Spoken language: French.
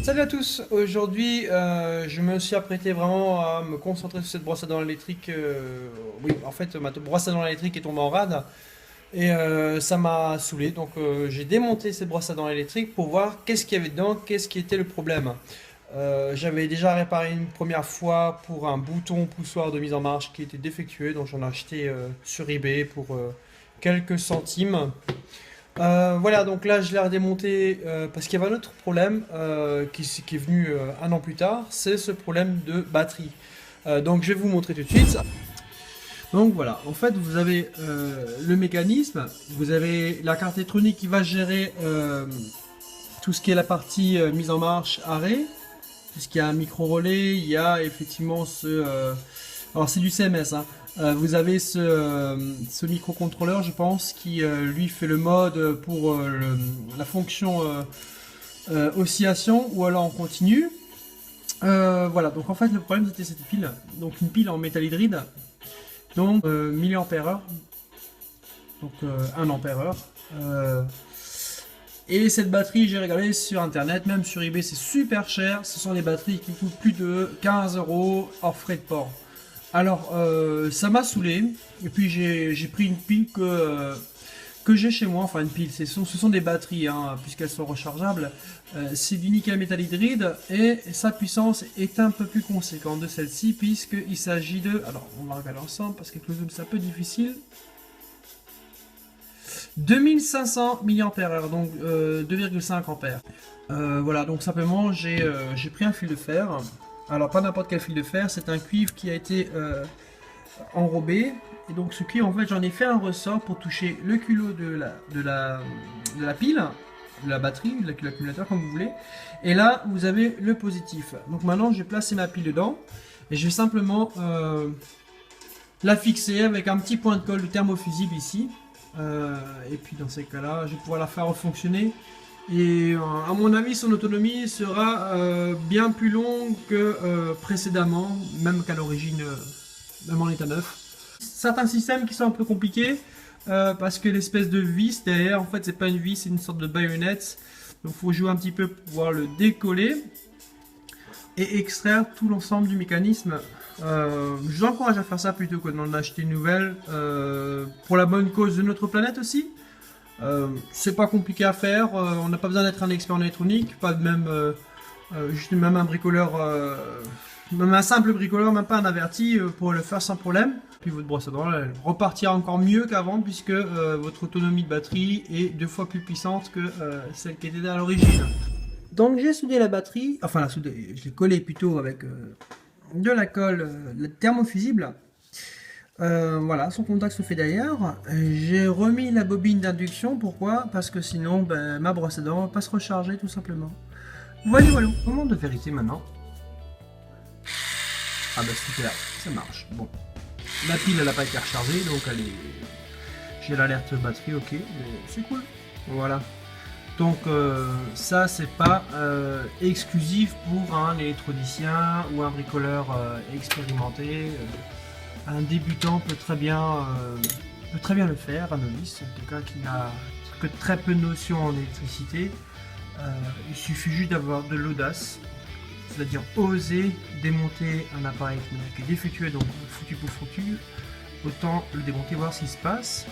Salut à tous, aujourd'hui je me suis apprêté vraiment à me concentrer sur cette brosse à dents électrique. Oui, en fait ma brosse à dents électrique est tombée en rade et ça m'a saoulé. Donc j'ai démonté cette brosse à dents électrique pour voir qu'est-ce qu'il y avait dedans, qu'est-ce qui était le problème. J'avais déjà réparé une première fois pour un bouton poussoir de mise en marche qui était défectueux, donc j'en ai acheté sur eBay pour quelques centimes. Voilà, donc là je l'ai redémonté parce qu'il y avait un autre problème qui est venu un an plus tard, c'est ce problème de batterie. Donc je vais vous montrer tout de suite. Donc voilà, en fait vous avez le mécanisme, vous avez la carte électronique qui va gérer tout ce qui est la partie mise en marche, arrêt, puisqu'il y a un micro-relais, il y a effectivement alors c'est du CMS, hein. Vous avez ce microcontrôleur, je pense, qui lui fait le mode pour la fonction oscillation ou alors en continu. Voilà, donc en fait le problème c'était cette pile, donc une pile en métal hydride, donc milliampères-heure, donc 1 ampère-heure. Et cette batterie, j'ai regardé sur internet, même sur eBay, c'est super cher. Ce sont des batteries qui coûtent plus de 15 euros hors frais de port. Alors, ça m'a saoulé. Et puis, j'ai pris une pile que j'ai chez moi. Enfin, une pile, ce sont des batteries, hein, puisqu'elles sont rechargeables. C'est du nickel métal hydride. Et sa puissance est un peu plus conséquente de celle-ci, puisqu'il s'agit de... Alors, on va regarder ensemble, parce qu'avec le zoom, c'est un peu difficile. 2500 mAh, donc 2,5 ampères. Voilà, donc simplement j'ai pris un fil de fer. Alors pas n'importe quel fil de fer, c'est un cuivre qui a été enrobé. Et donc ce cuivre, en fait, j'en ai fait un ressort pour toucher le culot de la pile, de la batterie, de l'accumulateur, comme vous voulez. Et là, vous avez le positif. Donc maintenant, je vais placer ma pile dedans. Et je vais simplement la fixer avec un petit point de colle de thermofusible ici. Et puis dans ces cas-là, je vais pouvoir la faire fonctionner. Et à mon avis, son autonomie sera bien plus longue que précédemment, même qu'à l'origine, même en état neuf. Certains systèmes qui sont un peu compliqués parce que l'espèce de vis derrière, en fait, c'est pas une vis, c'est une sorte de baïonnette. Donc, il faut jouer un petit peu pour pouvoir le décoller et extraire tout l'ensemble du mécanisme. Je vous encourage à faire ça plutôt que d'en acheter une nouvelle pour la bonne cause de notre planète aussi. C'est pas compliqué à faire, on n'a pas besoin d'être un expert en électronique, pas de même, juste même un bricoleur, même un simple bricoleur, même pas un averti pour le faire sans problème. Puis votre brosse à dents elle repartira encore mieux qu'avant puisque votre autonomie de batterie est 2 fois plus puissante que celle qui était à l'origine. Donc j'ai soudé la batterie, enfin je l'ai collé plutôt avec de la colle thermofusible. Voilà, son contact se fait derrière. J'ai remis la bobine d'induction, pourquoi? Parce que sinon ma brosse à dents va pas se recharger tout simplement. Voilà, voilà. Moment de vérité maintenant. Ah bah super, ça marche. Bon, la pile elle n'a pas été rechargée, donc elle est... j'ai l'alerte batterie, ok, c'est cool. Voilà. Donc ça c'est pas exclusif pour un électronicien ou un bricoleur expérimenté. Un débutant peut très bien le faire, un novice en tout cas qui n'a que très peu de notions en électricité. Il suffit juste d'avoir de l'audace, c'est-à-dire oser démonter un appareil qui est défectueux, donc foutu pour foutu. Autant le démonter, voir ce qui se passe.